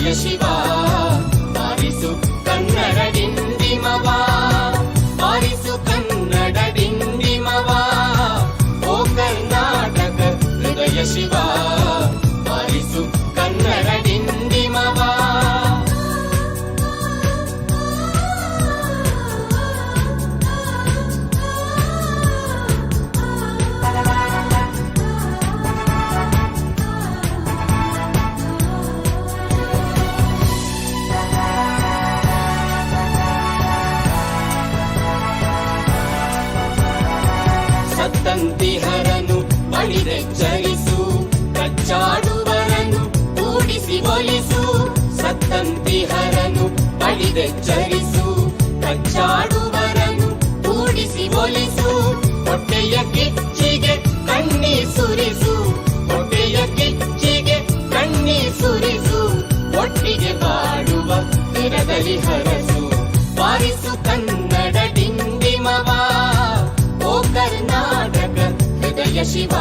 ಹೃದಯ ಶಿವ ಬಾರಿಸು ಕನ್ನಡ ಡಿಂಡಿಮವ ಬಾರಿಸು ಕನ್ನಡ ಡಿಂಡಿಮವ ಓ ಕರ್ನಾಟಕ ಹೃದಯ ಶಿವ ಬಾರಿಸು ಕನ್ನಡ ಡಿಂಡಿಮವ ಸತ್ತಂತಿಹರನು ಬಳಿದೆಚ್ಚರಿಸು ಕಚ್ಚಾಡುವರನು ಕೂಡಿಸಿ ಒಲಿಸು ಸತ್ತಂತಿಹರನು ಬಳಿದೆಚ್ಚರಿಸು ಕಚ್ಚಾಡುವರನು ಕೂಡಿಸಿ ಒಲಿಸು ಹೊಟ್ಟೆಯ ಕಿಚ್ಚಿಗೆ ಕಣ್ಣೀರ್ ಸುರಿಸು ಹೊಟ್ಟೆಯ ಕಿಚ್ಚಿಗೆ ಕಣ್ಣೀರ್ ಸುರಿಸು ಒಟ್ಟಿಗೆ ಬಾಡುವ ತಿರದಲ್ಲಿ ಹರಸು ಬಾರಿಸು ಕನ್ನಡ ಡಿಂಡಿಮವ ಓ ಕರ್ನಾಟಕ ಹೃದಯ ಶಿವ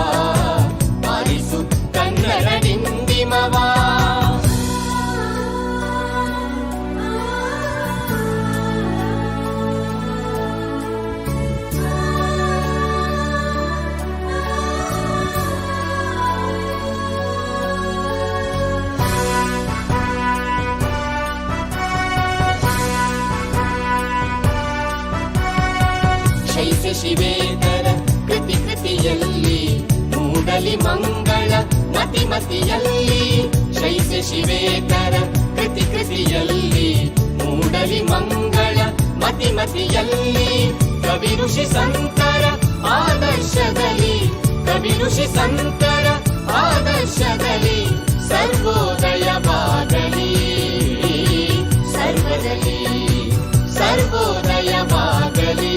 ಬಾರಿಸು ಕನ್ನಡ ಡಿಂಡಿಮವ ಶೈಸ್ಯ ಶಿವೇತರ ಕೃತಿ ಕೃತಿಯಲ್ಲಿ ಮೂಡಲಿ ಮಂಗಳ ಮತಿ ಮತಿಯಲ್ಲಿ ಶೈಸ್ಯ ಶಿವೇತರ ಕೃತಿ ಕೃತಿಯಲ್ಲಿ ಮೂಡಲಿ ಮಂಗಳ ಮತಿ ಮತಿಯಲ್ಲಿ ಕವಿ ಋಷಿ ಸಂತರ ಆದರ್ಶದಲ್ಲಿ ಕವಿ ಋಷಿ ಸಂತರ ಆದರ್ಶದಲ್ಲಿ ಸರ್ವೋದಯವಾಗಲಿ ಸರ್ವದಲ್ಲಿ ಸರ್ವೋದಯವಾಗಲಿ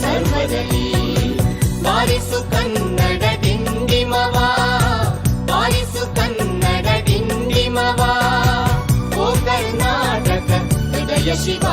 ಸರ್ವದಲ್ಲಿ ಬಾರಿಸು ಕನ್ನಡ ಡಿಂಡಿಮವ ಬಾರಿಸು ಕನ್ನಡ ಡಿಂಡಿಮವ ಓ ಕರ್ನಾಟಕ ಹೃದಯ ಶಿವ